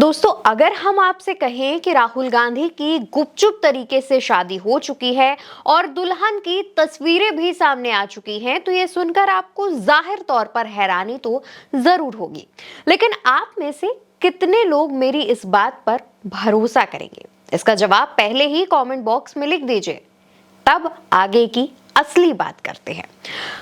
दोस्तों, अगर हम आपसे कहें कि राहुल गांधी की गुपचुप तरीके से शादी हो चुकी है और दुल्हन की तस्वीरें भी सामने आ चुकी हैं, तो ये सुनकर आपको जाहिर तौर पर हैरानी तो जरूर होगी। लेकिन आप में से कितने लोग मेरी इस बात पर भरोसा करेंगे? इसका जवाब पहले ही कमेंट बॉक्स में लिख दीजिए, तब आगे की असली बात करते हैं।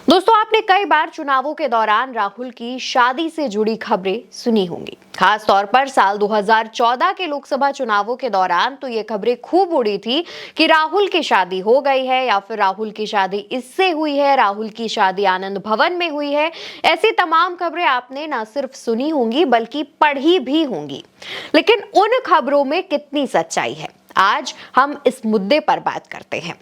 दोस्तों, आपने कई बार चुनावों के दौरान राहुल की शादी से जुड़ी खबरें सुनी होंगी। खास तौर पर साल 2014 के लोकसभा चुनावों के दौरान तो ये खबरें खूब उड़ी थी कि राहुल की शादी हो गई है या फिर राहुल की शादी इससे हुई है, राहुल की शादी आनंद भवन में हुई है। ऐसी तमाम खबरें आपने न सिर्फ सुनी होंगी बल्कि पढ़ी भी होंगी। लेकिन उन खबरों में कितनी सच्चाई है, आज हम इस मुद्दे पर बात करते हैं।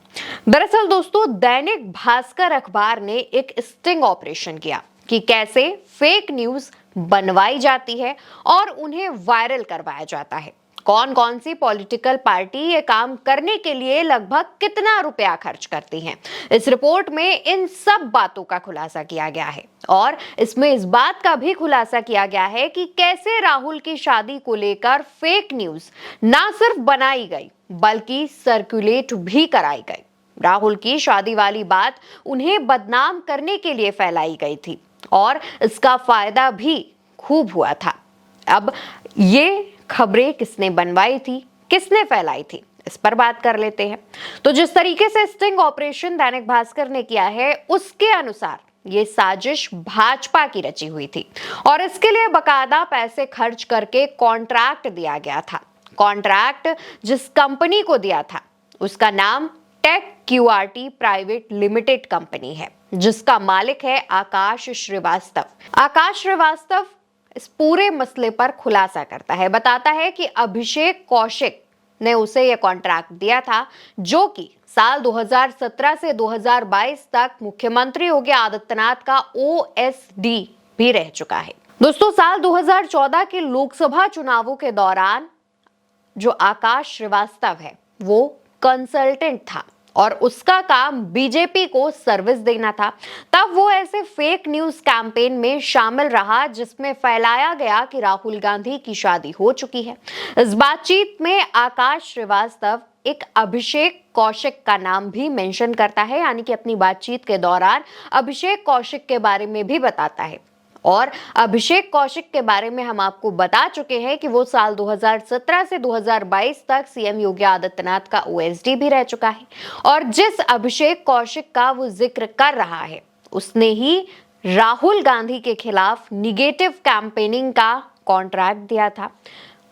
दरअसल दोस्तों, दैनिक भास्कर अखबार ने एक स्टिंग ऑपरेशन किया कि कैसे फेक न्यूज बनवाई जाती है और उन्हें वायरल करवाया जाता है। कौन कौन सी पॉलिटिकल पार्टी ये काम करने के लिए लगभग कितना रुपया खर्च करती हैं। इस रिपोर्ट में इन सब बातों का खुलासा किया गया है और इसमें इस बात का भी खुलासा किया गया है कि कैसे राहुल की शादी को लेकर फेक न्यूज ना सिर्फ बनाई गई बल्कि सर्कुलेट भी कराई गई। राहुल की शादी वाली बात उन्हें बदनाम करने के लिए फैलाई गई थी और इसका फायदा भी खूब हुआ था। अब ये खबरें किसने बनवाई थी, किसने फैलाई थी, इस पर बात कर लेते हैं। तो जिस तरीके से स्टिंग ऑपरेशन दैनिक भास्कर ने किया है, उसके अनुसार ये साजिश भाजपा की रची हुई थी और इसके लिए बकायदा पैसे खर्च करके कॉन्ट्रैक्ट दिया गया था। कॉन्ट्रैक्ट जिस कंपनी को दिया था उसका नाम tech QRT private limited company है, जिसका मालिक है आकाश श्रीवास्तव। आकाश श्रीवास्तव इस पूरे मसले पर खुलासा करता है, बताता है कि अभिषेक कौशिक ने उसे यह कॉन्ट्रैक्ट दिया था, जो कि साल 2017 से 2022 तक मुख्यमंत्री योगी आदित्यनाथ का ओएसडी भी रह चुका है। दोस्तों, साल 2014 के लोकसभा चुनावों के दौरान जो आकाश श्रीवास्तव है वो कंसल्टेंट था और उसका काम बीजेपी को सर्विस देना था। तब वो ऐसे फेक न्यूज कैंपेन में शामिल रहा जिसमें फैलाया गया कि राहुल गांधी की शादी हो चुकी है। इस बातचीत में आकाश श्रीवास्तव एक अभिषेक कौशिक का नाम भी मेंशन करता है, यानी कि अपनी बातचीत के दौरान अभिषेक कौशिक के बारे में भी बताता है। और अभिषेक कौशिक के बारे में हम आपको बता चुके हैं कि वो साल 2017 से 2022 तक सीएम योगी आदित्यनाथ का ओएसडी भी रह चुका है और जिस अभिषेक कौशिक का वो जिक्र कर रहा है उसने ही राहुल गांधी के खिलाफ निगेटिव कैंपेनिंग का कॉन्ट्रैक्ट दिया था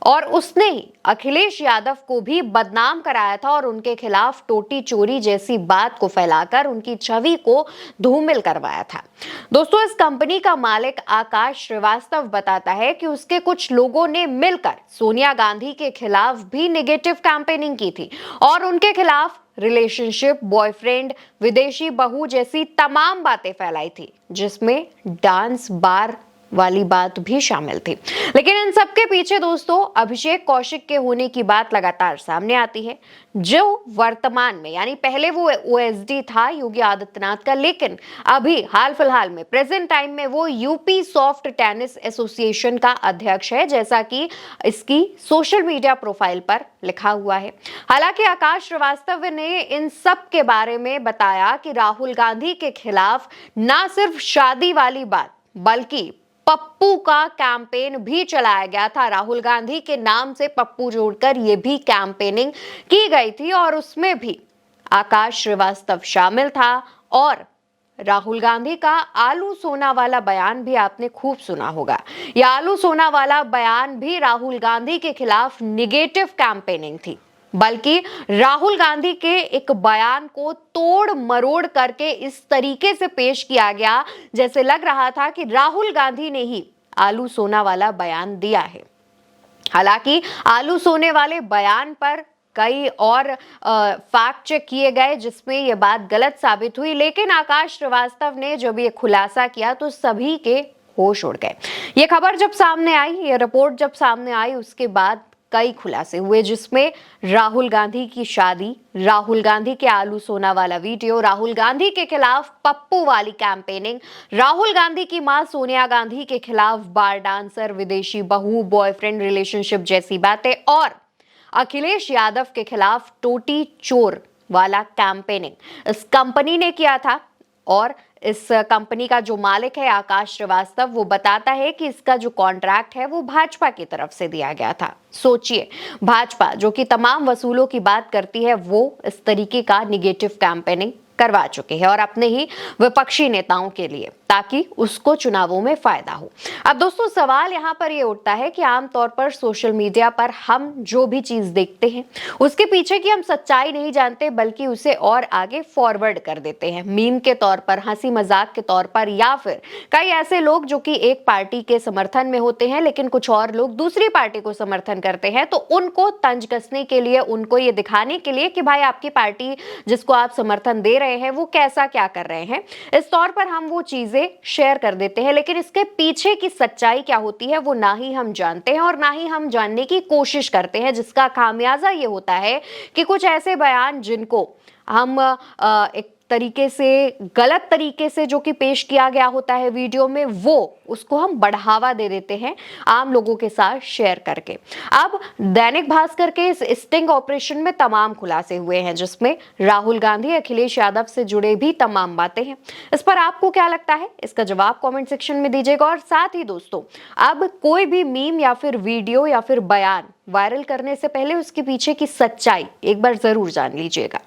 और उसने ही अखिलेश यादव को भी बदनाम कराया था और उनके खिलाफ टोटी चोरी जैसी बात को फैलाकर उनकी छवि को धूमिल करवाया था। दोस्तों, इस कंपनी का मालिक आकाश श्रीवास्तव बताता है कि उसके कुछ लोगों ने मिलकर सोनिया गांधी के खिलाफ भी नेगेटिव कैंपेनिंग की थी और उनके खिलाफ रिलेशनशिप, बॉयफ्रेंड, विदेशी बहू जैसी तमाम बातें फैलाई थी, जिसमें डांस बार वाली बात भी शामिल थी। लेकिन इन सबके पीछे दोस्तों अभिषेक कौशिक के होने की बात लगातार सामने आती है, जो वर्तमान में, यानी पहले वो ओएसडी था योगी आदित्यनाथ का, लेकिन अभी हाल फिलहाल में प्रेजेंट टाइम में वो यूपी सॉफ्ट टेनिस एसोसिएशन का अध्यक्ष है, जैसा कि इसकी सोशल मीडिया प्रोफाइल पर लिखा हुआ है। हालांकि आकाश श्रीवास्तव ने इन सब के बारे में बताया कि राहुल गांधी के खिलाफ ना सिर्फ शादी वाली बात बल्कि पप्पू का कैंपेन भी चलाया गया था। राहुल गांधी के नाम से पप्पू जोड़कर यह भी कैंपेनिंग की गई थी और उसमें भी आकाश श्रीवास्तव शामिल था। और राहुल गांधी का आलू सोना वाला बयान भी आपने खूब सुना होगा। यह आलू सोना वाला बयान भी राहुल गांधी के खिलाफ निगेटिव कैंपेनिंग थी, बल्कि राहुल गांधी के एक बयान को तोड़ मरोड़ करके इस तरीके से पेश किया गया जैसे लग रहा था कि राहुल गांधी ने ही आलू सोना वाला बयान दिया है। हालांकि आलू सोने वाले बयान पर कई और फैक्ट चेक किए गए जिसमें यह बात गलत साबित हुई, लेकिन आकाश श्रीवास्तव ने जब ये खुलासा किया तो सभी के होश उड़ गए। ये खबर जब सामने आई, ये रिपोर्ट जब सामने आई, उसके बाद कई खुलासे हुए, जिसमें राहुल गांधी की शादी, राहुल गांधी के आलू सोना वाला वीडियो, राहुल गांधी के खिलाफ पप्पू वाली कैंपेनिंग, राहुल गांधी की मां सोनिया गांधी के खिलाफ बार डांसर, विदेशी बहू, बॉयफ्रेंड रिलेशनशिप जैसी बातें और अखिलेश यादव के खिलाफ टोटी चोर वाला कैंपेनिंग इस कंपनी ने किया था। और इस कंपनी का जो मालिक है आकाश श्रीवास्तव, वो बताता है कि इसका जो कॉन्ट्रैक्ट है वो भाजपा की तरफ से दिया गया था। सोचिए, भाजपा जो कि तमाम वसूलों की बात करती है, वो इस तरीके का निगेटिव कैंपेनिंग करवा चुके हैं और अपने ही विपक्षी नेताओं के लिए, ताकि उसको चुनावों में फायदा हो। अब दोस्तों, सवाल यहाँ पर ये उठता है कि आमतौर पर सोशल मीडिया पर हम जो भी चीज देखते हैं उसके पीछे की हम सच्चाई नहीं जानते, बल्कि उसे और आगे फॉरवर्ड कर देते हैं मीम के तौर पर, हंसी मजाक के तौर पर, या फिर कई ऐसे लोग जो कि एक पार्टी के समर्थन में होते हैं लेकिन कुछ और लोग दूसरी पार्टी को समर्थन करते हैं, तो उनको तंज कसने के लिए, उनको ये दिखाने के लिए कि भाई आपकी पार्टी जिसको आप समर्थन दे रहे हैं वो कैसा क्या कर रहे हैं, इस तौर पर हम वो चीजें शेयर कर देते हैं। लेकिन इसके पीछे की सच्चाई क्या होती है वो ना ही हम जानते हैं और ना ही हम जानने की कोशिश करते हैं, जिसका खामियाजा ये होता है कि कुछ ऐसे बयान जिनको हम एक तरीके से, गलत तरीके से जो कि पेश किया गया होता है वीडियो में, वो उसको हम बढ़ावा दे देते हैं आम लोगों के साथ शेयर करके। अब दैनिक भास्कर के इस स्टिंग ऑपरेशन में तमाम खुलासे हुए हैं, जिसमें राहुल गांधी, अखिलेश यादव से जुड़े भी तमाम बातें हैं। इस पर आपको क्या लगता है, इसका जवाब कमेंट सेक्शन में दीजिएगा। और साथ ही दोस्तों, अब कोई भी मीम या फिर वीडियो या फिर बयान वायरल करने से पहले उसके पीछे की सच्चाई एक बार जरूर जान लीजिएगा।